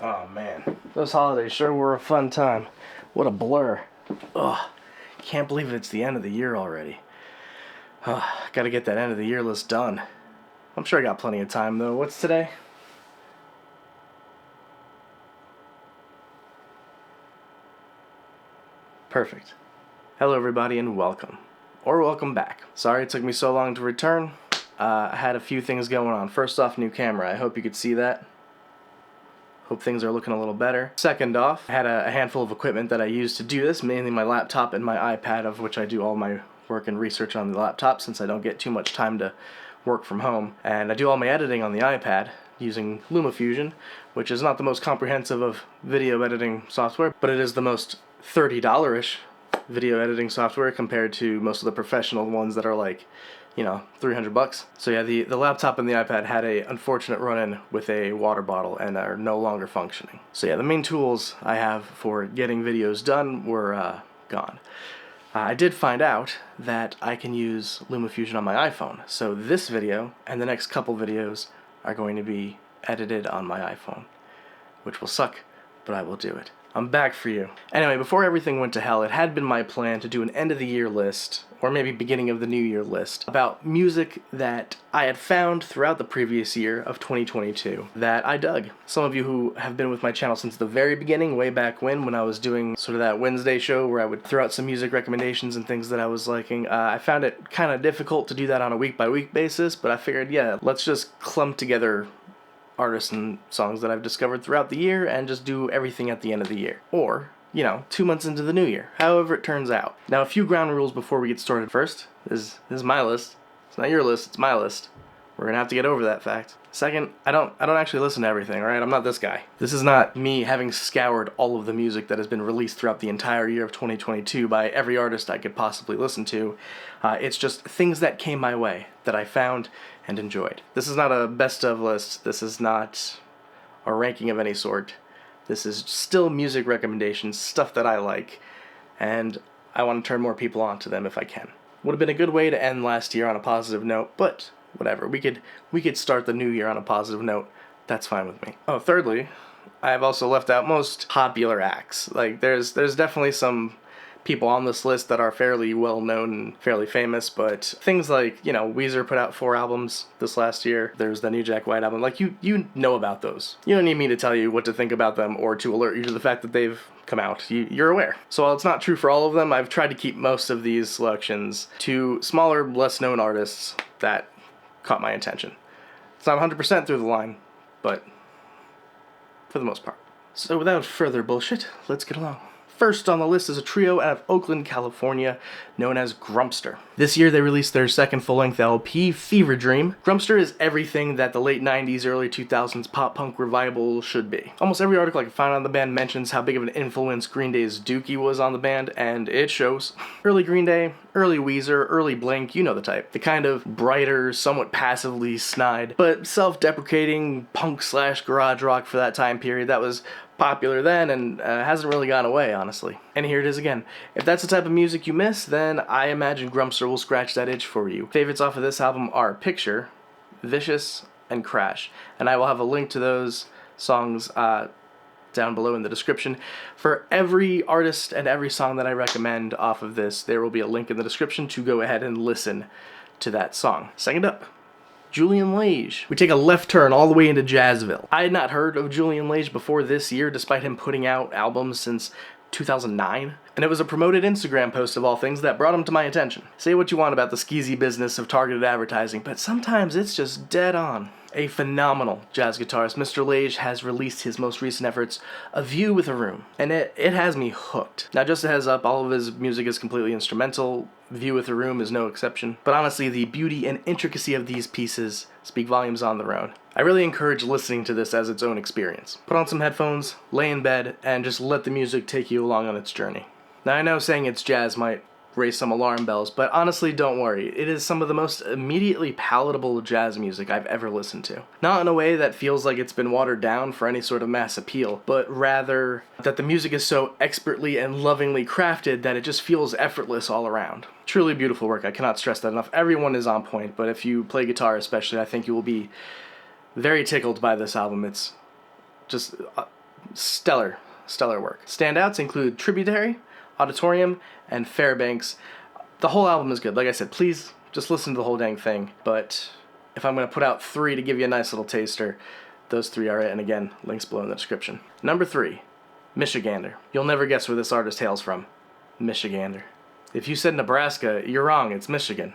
Oh man, those holidays sure were a fun time. What a blur. Ugh, can't believe it's the end of the year already. Gotta get that end of the year list done. I'm sure I got plenty of time though. What's today? Perfect. Hello everybody and welcome. Or welcome back. Sorry it took me so long to return. I had a few things going on. First off, new camera. I hope you could see that. Hope things are looking a little better. Second off, I had a handful of equipment that I used to do this, mainly my laptop and my iPad, of which I do all my work and research on the laptop since I don't get too much time to work from home. And I do all my editing on the iPad using LumaFusion, which is not the most comprehensive of video editing software, but it is the most $30-ish video editing software compared to most of the professional ones that are like, $300. So yeah, the laptop and the iPad had a unfortunate run-in with a water bottle and are no longer functioning. So yeah, the main tools I have for getting videos done were gone. I did find out that I can use LumaFusion on my iPhone. So this video and the next couple videos are going to be edited on my iPhone, which will suck, but I will do it. I'm back for you. Anyway, before everything went to hell, it had been my plan to do an end of the year list, or maybe beginning of the new year list, about music that I had found throughout the previous year of 2022 that I dug. Some of you who have been with my channel since the very beginning, way back when I was doing sort of that Wednesday show where I would throw out some music recommendations and things that I was liking, I found it kind of difficult to do that on a week-by-week basis, but I figured, yeah, let's just clump together artists and songs that I've discovered throughout the year and just do everything at the end of the year. Or, 2 months into the new year, however it turns out. Now, a few ground rules before we get started. First, this is my list. It's not your list, it's my list. We're gonna have to get over that fact. Second, I don't actually listen to everything, alright? I'm not this guy. This is not me having scoured all of the music that has been released throughout the entire year of 2022 by every artist I could possibly listen to. It's just things that came my way that I found and enjoyed. This is not a best of list. This is not a ranking of any sort. This is still music recommendations, stuff that I like, and I want to turn more people on to them if I can. Would have been a good way to end last year on a positive note, but whatever. We could start the new year on a positive note. That's fine with me. Oh, thirdly, I have also left out most popular acts. Like, there's definitely some people on this list that are fairly well known and fairly famous, but things like, Weezer put out 4 albums this last year. There's the new Jack White album. Like, you know about those. You don't need me to tell you what to think about them or to alert you to the fact that they've come out. You're aware. So while it's not true for all of them, I've tried to keep most of these selections to smaller, less known artists that caught my attention. It's not 100% through the line, but for the most part. So without further bullshit, let's get along. First on the list is a trio out of Oakland, California, known as Grumpster. This year they released their second full-length LP, Fever Dream. Grumpster is everything that the late 90s, early 2000s pop-punk revival should be. Almost every article I can find on the band mentions how big of an influence Green Day's Dookie was on the band, and it shows. Early Green Day, early Weezer, early Blink, you know the type. The kind of brighter, somewhat passively snide, but self-deprecating punk/garage rock for that time period that was popular then and hasn't really gone away, honestly. And here it is again. If that's the type of music you miss, then I imagine Grumpster will scratch that itch for you. Favorites off of this album are Picture, Vicious, and Crash, and I will have a link to those songs down below in the description. For every artist and every song that I recommend off of this, there will be a link in the description to go ahead and listen to that song. Second up, Julian Lage. We take a left turn all the way into Jazzville. I had not heard of Julian Lage before this year, despite him putting out albums since 2009, and it was a promoted Instagram post of all things that brought him to my attention. Say what you want about the skeezy business of targeted advertising, but sometimes it's just dead on. A phenomenal jazz guitarist, Mr. Lage has released his most recent efforts, A View with a Room, and it has me hooked. Now, just a heads up, all of his music is completely instrumental. View with a Room is no exception, but honestly, the beauty and intricacy of these pieces speak volumes on their own. I really encourage listening to this as its own experience. Put on some headphones, lay in bed, and just let the music take you along on its journey. Now, I know saying it's jazz might raise some alarm bells, but honestly, don't worry. It is some of the most immediately palatable jazz music I've ever listened to. Not in a way that feels like it's been watered down for any sort of mass appeal, but rather that the music is so expertly and lovingly crafted that it just feels effortless all around. Truly beautiful work. I cannot stress that enough. Everyone is on point, but if you play guitar especially, I think you will be very tickled by this album. It's just stellar work. Standouts include Tributary, Auditorium, and Fairbanks. The whole album is good. Like I said, please just listen to the whole dang thing. But if I'm going to put out 3 to give you a nice little taster, those 3 are it. And again, links below in the description. Number 3, Michigander. You'll never guess where this artist hails from. Michigander. If you said Nebraska, you're wrong. It's Michigan.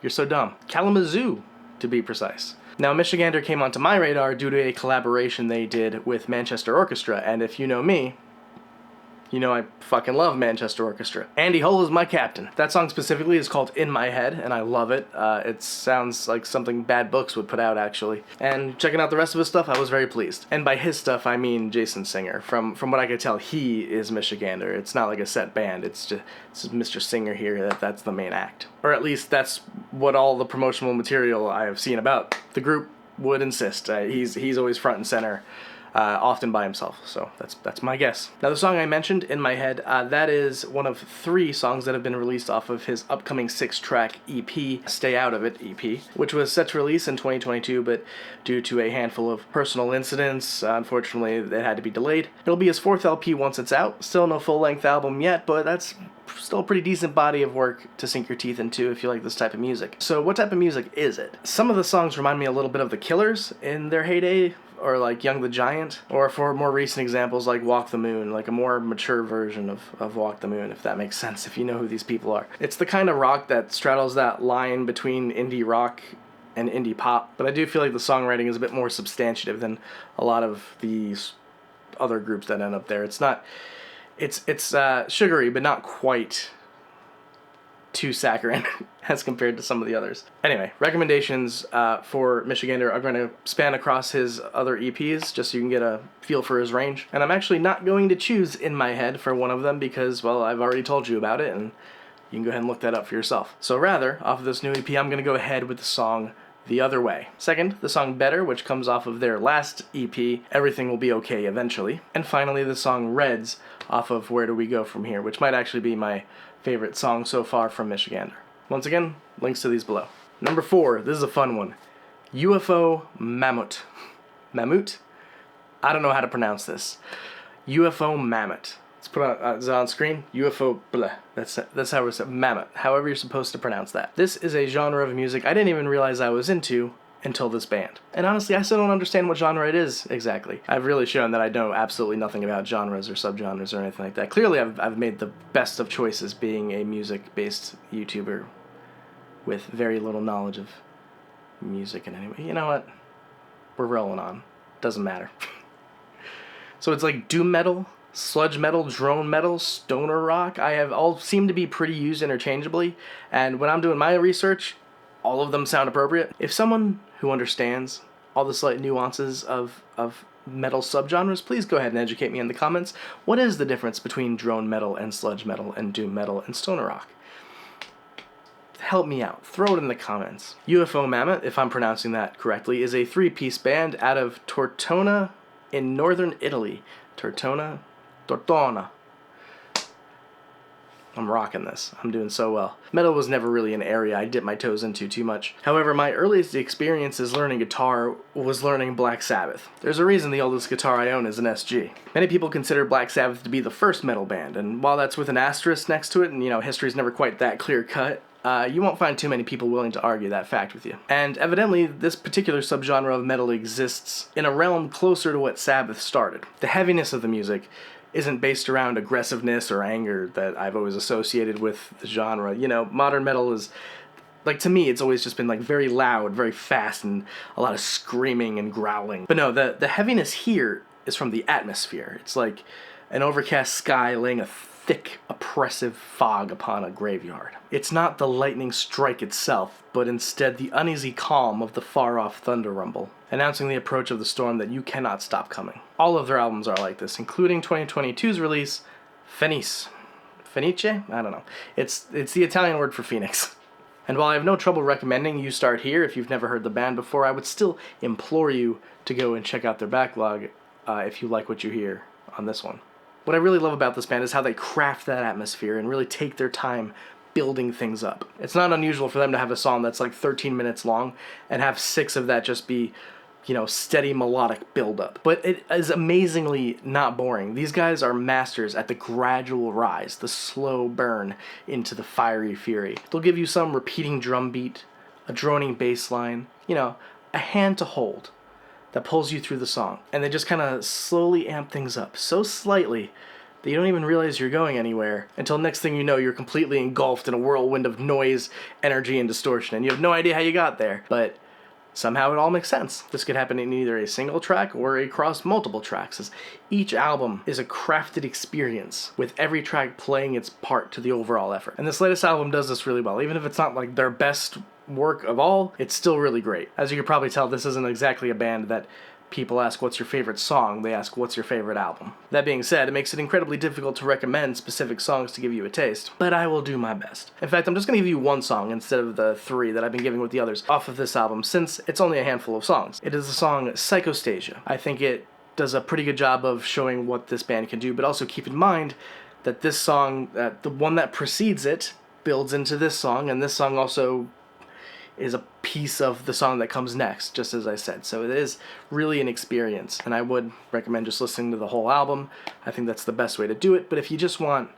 You're so dumb. Kalamazoo, to be precise. Now, Michigander came onto my radar due to a collaboration they did with Manchester Orchestra, and if you know me, you know I fucking love Manchester Orchestra. Andy Hull is my captain. That song specifically is called In My Head, and I love it. It sounds like something Bad Books would put out, actually. And checking out the rest of his stuff, I was very pleased. And by his stuff, I mean Jason Singer. From what I could tell, he is Michigander. It's not like a set band. It's just Mr. Singer here. That's the main act. Or at least that's what all the promotional material I have seen about the group would insist. He's always front and center. Often by himself, so that's my guess. Now, the song I mentioned, In My Head, that is one of 3 songs that have been released off of his upcoming 6-track EP, Stay Out of It EP, which was set to release in 2022, but due to a handful of personal incidents, unfortunately, it had to be delayed. It'll be his 4th LP once it's out. Still no full-length album yet, but that's still a pretty decent body of work to sink your teeth into if you like this type of music. So what type of music is it? Some of the songs remind me a little bit of The Killers in their heyday, or like Young the Giant, or for more recent examples like Walk the Moon, like a more mature version of Walk the Moon, if that makes sense, if you know who these people are. It's the kind of rock that straddles that line between indie rock and indie pop, but I do feel like the songwriting is a bit more substantive than a lot of these other groups that end up there. It's sugary, but not quite too saccharine as compared to some of the others. Anyway, recommendations for Michigander are going to span across his other EPs, just so you can get a feel for his range. And I'm actually not going to choose In My Head for one of them because, well, I've already told you about it, and you can go ahead and look that up for yourself. So rather, off of this new EP, I'm going to go ahead with the song The Other Way. Second, the song Better, which comes off of their last EP, Everything Will Be Okay Eventually. And finally, the song Reds, off of Where Do We Go From Here, which might actually be my favorite song so far from Michigander. Once again, links to these below. Number 4, this is a fun one. UFO Mammoth. Mammoth? I don't know how to pronounce this. UFO Mammoth. Let's put it on screen. UFO blah. That's how it's Mammoth. However you're supposed to pronounce that. This is a genre of music I didn't even realize I was into until this band. And honestly, I still don't understand what genre it is exactly. I've really shown that I know absolutely nothing about genres or subgenres or anything like that. Clearly, I've made the best of choices being a music-based YouTuber with very little knowledge of music in any way. You know what? We're rolling on. Doesn't matter. So it's like doom metal, sludge metal, drone metal, stoner rock. I have all seem to be pretty used interchangeably, and when I'm doing my research, all of them sound appropriate. If someone who understands all the slight nuances of metal subgenres, please go ahead and educate me in the comments. What is the difference between drone metal and sludge metal and doom metal and stoner rock? Help me out. Throw it in the comments. UFO Mammoth, if I'm pronouncing that correctly, is a 3-piece band out of Tortona in northern Italy. Tortona. I'm rocking this. I'm doing so well. Metal was never really an area I dipped my toes into too much. However, my earliest experiences learning guitar was learning Black Sabbath. There's a reason the oldest guitar I own is an SG. Many people consider Black Sabbath to be the first metal band, and while that's with an asterisk next to it, and history's never quite that clear cut, you won't find too many people willing to argue that fact with you. And evidently, this particular subgenre of metal exists in a realm closer to what Sabbath started. The heaviness of the music isn't based around aggressiveness or anger that I've always associated with the genre. Modern metal is, like, to me, it's always just been, like, very loud, very fast, and a lot of screaming and growling. But no, the heaviness here is from the atmosphere. It's like an overcast sky laying a thick, oppressive fog upon a graveyard. It's not the lightning strike itself, but instead the uneasy calm of the far-off thunder rumble, announcing the approach of the storm that you cannot stop coming. All of their albums are like this, including 2022's release, Fenice. Fenice? I don't know. It's the Italian word for phoenix. And while I have no trouble recommending you start here if you've never heard the band before, I would still implore you to go and check out their backlog if you like what you hear on this one. What I really love about this band is how they craft that atmosphere and really take their time building things up. It's not unusual for them to have a song that's like 13 minutes long and have 6 of that just be steady melodic buildup. But it is amazingly not boring. These guys are masters at the gradual rise, the slow burn into the fiery fury. They'll give you some repeating drum beat, a droning bass line, a hand to hold that pulls you through the song. And they just kind of slowly amp things up so slightly that you don't even realize you're going anywhere until next thing you know you're completely engulfed in a whirlwind of noise, energy, and distortion, and you have no idea how you got there, but somehow it all makes sense. This could happen in either a single track or across multiple tracks, as each album is a crafted experience, with every track playing its part to the overall effort. And this latest album does this really well. Even if it's not like their best work of all, it's still really great. As you can probably tell, this isn't exactly a band that people ask what's your favorite song, they ask what's your favorite album. That being said, it makes it incredibly difficult to recommend specific songs to give you a taste, but I will do my best. In fact, I'm just going to give you one song instead of the 3 that I've been giving with the others off of this album, since it's only a handful of songs. It is the song Psychostasia. I think it does a pretty good job of showing what this band can do, but also keep in mind that this song, the one that precedes it, builds into this song, and this song also is a piece of the song that comes next, just as I said. So it is really an experience, and I would recommend just listening to the whole album. I think that's the best way to do it, but if you just want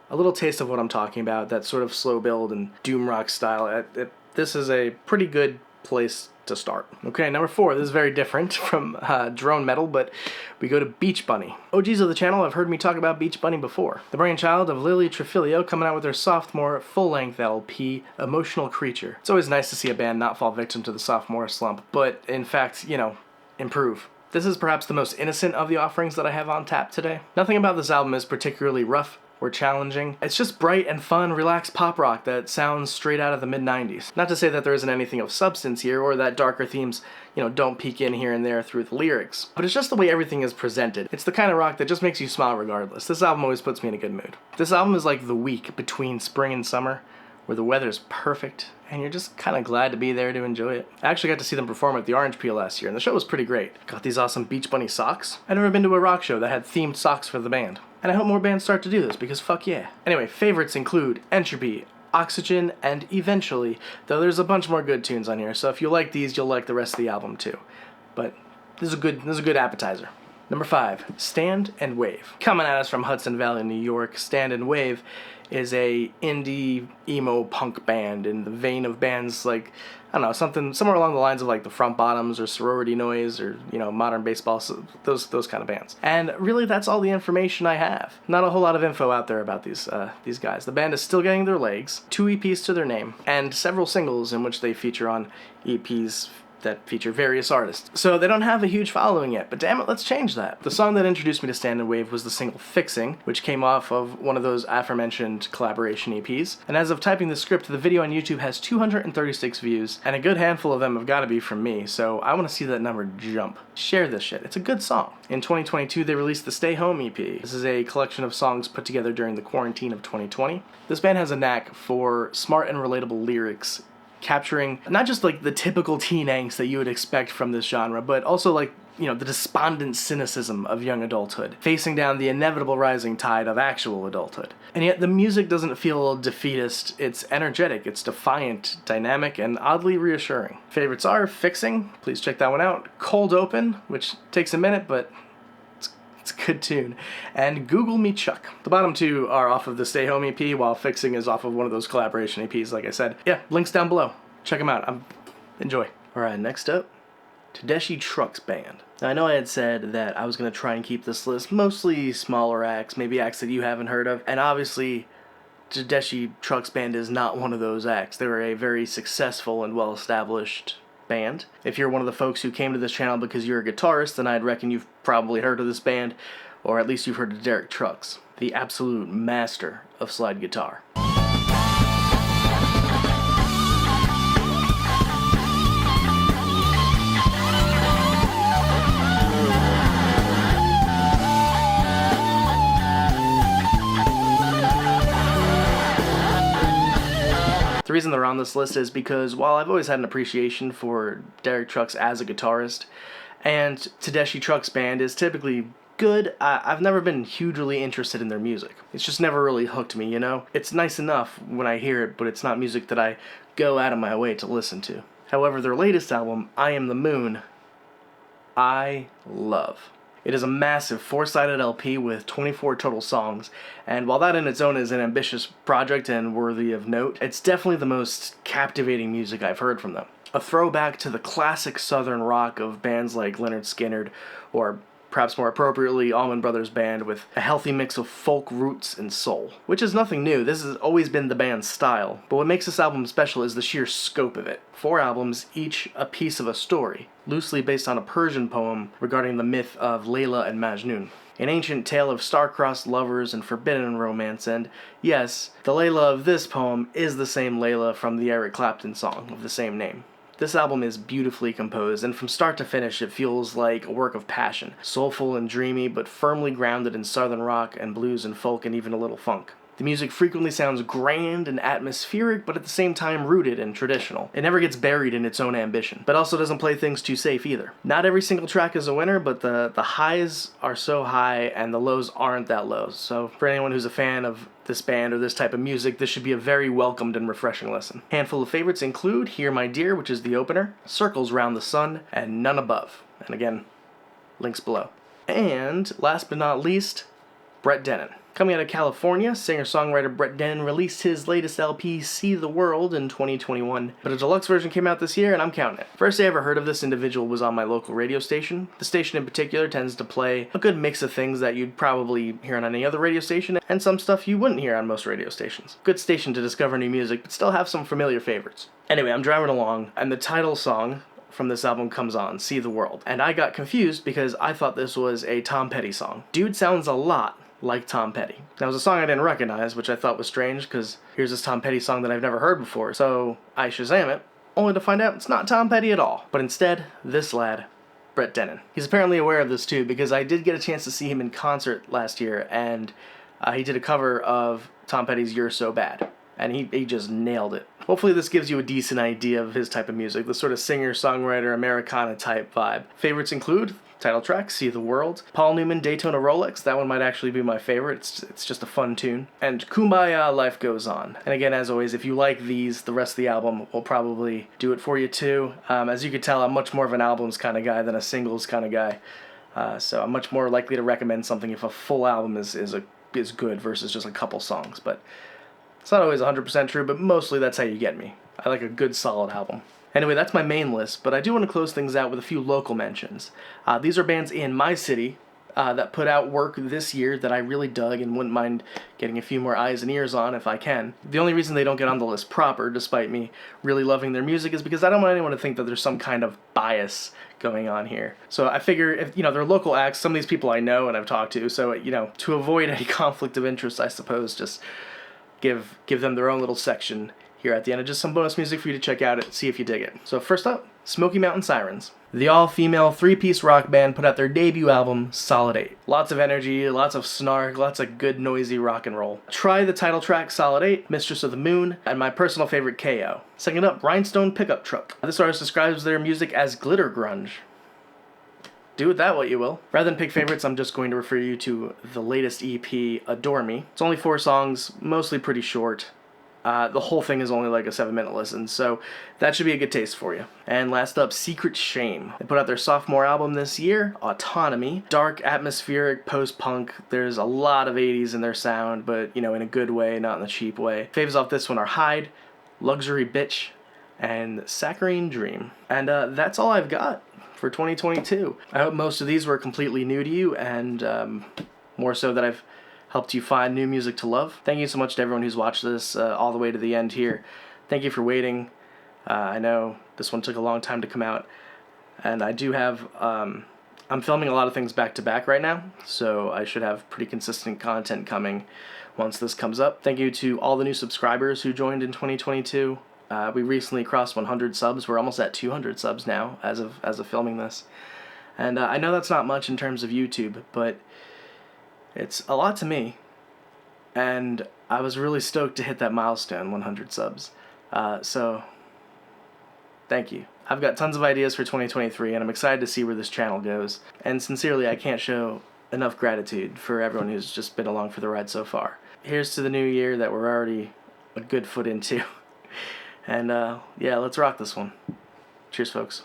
a little taste of what I'm talking about, that sort of slow build and doom rock style, this is a pretty good place to start. Okay, number 4. This is very different from drone metal, but we go to Beach Bunny. OGs of the channel have heard me talk about Beach Bunny before. The brainchild of Lily Trafilio, coming out with their sophomore full-length LP, Emotional Creature. It's always nice to see a band not fall victim to the sophomore slump, but in fact, improve. This is perhaps the most innocent of the offerings that I have on tap today. Nothing about this album is particularly rough or challenging. It's just bright and fun, relaxed pop rock that sounds straight out of the mid-90s. Not to say that there isn't anything of substance here, or that darker themes, don't peek in here and there through the lyrics. But it's just the way everything is presented. It's the kind of rock that just makes you smile regardless. This album always puts me in a good mood. This album is like the week between spring and summer, where the weather's perfect, and you're just kind of glad to be there to enjoy it. I actually got to see them perform at the Orange Peel last year, and the show was pretty great. Got these awesome Beach Bunny socks. I'd never been to a rock show that had themed socks for the band. And I hope more bands start to do this, because fuck yeah. Anyway, favorites include Entropy, Oxygen, and Eventually, though there's a bunch more good tunes on here, so if you like these, you'll like the rest of the album too. But this is a good appetizer. Number 5, Stand and Wave. Coming at us from Hudson Valley, New York, Stand and Wave is a indie emo punk band in the vein of bands like, I don't know, somewhere along the lines of like the Front Bottoms or Sorority Noise or, Modern Baseball, so those kind of bands. And really that's all the information I have. Not a whole lot of info out there about these guys. The band is still getting their legs, 2 EPs to their name, and several singles in which they feature on EPs that feature various artists. So they don't have a huge following yet, but damn it, let's change that. The song that introduced me to Stand and Wave was the single Fixing, which came off of one of those aforementioned collaboration EPs. And as of typing the script, the video on YouTube has 236 views, and a good handful of them have got to be from me, so I want to see that number jump. Share this shit. It's a good song. In 2022, they released the Stay Home EP. This is a collection of songs put together during the quarantine of 2020. This band has a knack for smart and relatable lyrics, capturing not just like the typical teen angst that you would expect from this genre, but also like, the despondent cynicism of young adulthood, facing down the inevitable rising tide of actual adulthood. And yet the music doesn't feel defeatist, it's energetic, it's defiant, dynamic, and oddly reassuring. Favorites are Fixing, please check that one out, Cold Open, which takes a minute, but it's a good tune, and Google Me Chuck. The bottom 2 are off of the Stay Home EP, while Fixing is off of one of those collaboration EPs, like I said. Yeah, links down below. Check them out. Enjoy. Alright, next up, Tadeschi Trucks Band. Now, I know I had said that I was going to try and keep this list mostly smaller acts, maybe acts that you haven't heard of, and obviously Tadeschi Trucks Band is not one of those acts. They were a very successful and well-established band. If you're one of the folks who came to this channel because you're a guitarist, then I'd reckon you've probably heard of this band, or at least you've heard of Derek Trucks, the absolute master of slide guitar. The reason they're on this list is because while I've always had an appreciation for Derek Trucks as a guitarist, and Tadeschi Trucks Band is typically good, I've never been hugely interested in their music. It's just never really hooked me, It's nice enough when I hear it, but it's not music that I go out of my way to listen to. However, their latest album, I Am the Moon, I love. It is a massive 4-sided LP with 24 total songs, and while that in its own is an ambitious project and worthy of note, it's definitely the most captivating music I've heard from them. A throwback to the classic southern rock of bands like Lynyrd Skynyrd, or perhaps more appropriately, Allman Brothers Band, with a healthy mix of folk roots and soul. Which is nothing new, this has always been the band's style, but what makes this album special is the sheer scope of it. 4 albums, each a piece of a story, loosely based on a Persian poem regarding the myth of Layla and Majnun. An ancient tale of star-crossed lovers and forbidden romance, and yes, the Layla of this poem is the same Layla from the Eric Clapton song of the same name. This album is beautifully composed, and from start to finish it feels like a work of passion, soulful and dreamy, but firmly grounded in southern rock and blues and folk and even a little funk. The music frequently sounds grand and atmospheric, but at the same time rooted and traditional. It never gets buried in its own ambition, but also doesn't play things too safe either. Not every single track is a winner, but the highs are so high and the lows aren't that low. So for anyone who's a fan of this band or this type of music, this should be a very welcomed and refreshing listen. Handful of favorites include Here My Dear, which is the opener, Circles Round the Sun, and None Above. And again, links below. And last but not least, Brett Dennen. Coming out of California, singer-songwriter Brett Dennen released his latest LP, See the World, in 2021, but a deluxe version came out this year, and I'm counting it. First I ever heard of this individual was on my local radio station. The station in particular tends to play a good mix of things that you'd probably hear on any other radio station, and some stuff you wouldn't hear on most radio stations. Good station to discover new music, but still have some familiar favorites. Anyway, I'm driving along, and the title song from this album comes on, See the World, and I got confused because I thought this was a Tom Petty song. Dude sounds a lot like Tom Petty. Now, it was a song I didn't recognize, which I thought was strange, because here's this Tom Petty song that I've never heard before, so I Shazam it, only to find out it's not Tom Petty at all, but instead, this lad, Brett Dennen. He's apparently aware of this too, because I did get a chance to see him in concert last year, and he did a cover of Tom Petty's You're So Bad, and he just nailed it. Hopefully this gives you a decent idea of his type of music, the sort of singer-songwriter Americana type vibe. Favorites include title track, See the World, Paul Newman, Daytona Rolex, that one might actually be my favorite, it's just a fun tune, and Kumbaya, Life Goes On. And again, as always, if you like these, the rest of the album will probably do it for you too. As you can tell, I'm much more of an albums kind of guy than a singles kind of guy, so I'm much more likely to recommend something if a full album is good versus just a couple songs, but it's not always 100% true, but mostly that's how you get me. I like a good solid album. Anyway, that's my main list, but I do want to close things out with a few local mentions. These are bands in my city that put out work this year that I really dug and wouldn't mind getting a few more eyes and ears on if I can. The only reason they don't get on the list proper, despite me really loving their music, is because I don't want anyone to think that there's some kind of bias going on here. So I figure if, they're local acts, some of these people I know and I've talked to, so, to avoid any conflict of interest, I suppose, just give them their own little section here at the end of just some bonus music for you to check out and see if you dig it. So first up, Smoky Mountain Sirens. The all-female 3-piece rock band put out their debut album, Solid 8. Lots of energy, lots of snark, lots of good noisy rock and roll. Try the title track, Solid 8, Mistress of the Moon, and my personal favorite, KO. Second up, Rhinestone Pickup Truck. This artist describes their music as glitter grunge. Do with that what you will. Rather than pick favorites, I'm just going to refer you to the latest EP, Adore Me. It's only 4 songs, mostly pretty short. The whole thing is only like a 7-minute listen, so that should be a good taste for you. And last up, Secret Shame. They put out their sophomore album this year, Autonomy. Dark, atmospheric, post-punk. There's a lot of 80s in their sound, but, in a good way, not in a cheap way. Faves off this one are Hide, Luxury Bitch, and Saccharine Dream. And that's all I've got for 2022. I hope most of these were completely new to you, and more so that I've helped you find new music to love. Thank you so much to everyone who's watched this all the way to the end here. Thank you for waiting. I know this one took a long time to come out, and I do have, I'm filming a lot of things back to back right now, so I should have pretty consistent content coming once this comes up. Thank you to all the new subscribers who joined in 2022. We recently crossed 100 subs. We're almost at 200 subs now as of filming this. And I know that's not much in terms of YouTube, but it's a lot to me, and I was really stoked to hit that milestone, 100 subs. So, thank you. I've got tons of ideas for 2023, and I'm excited to see where this channel goes. And sincerely, I can't show enough gratitude for everyone who's just been along for the ride so far. Here's to the new year that we're already a good foot into. And, yeah, let's rock this one. Cheers, folks.